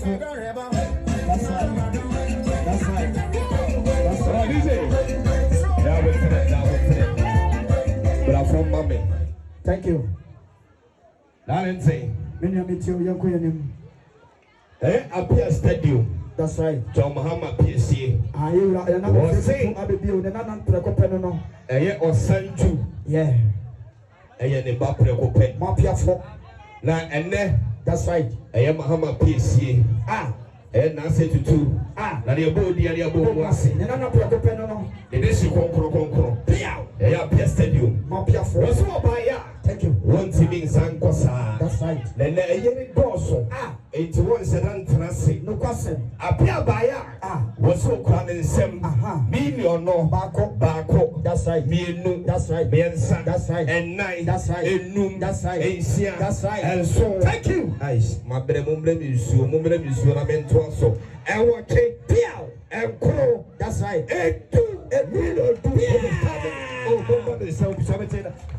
That's right. But I'm from Mommy. Thank you. That's Appiah Stadium. That's right. John Muhammad PSC. Osanjus. Yeah. Now, and then that's right. I am Muhammad PSC. And I say to two. Now the abode, the abode was in another no. It is you conquer. Appiah Stadium. What's up by ya? Thank you. One team in San Cosa. That's right. Then a year ago, 81 Sedan no question. Appiah by ya. Was so crowded some million no Bako. That's right. Me no. That's right. Bensa. That's right. And night. That's right. And noon. That's right. Asia. That's right. And so. Thank you. Nice. My brother Mumble is you. Mumble is you. I meant to also. And what take Piao and Crow. That's right. And two. And we don't do. Oh,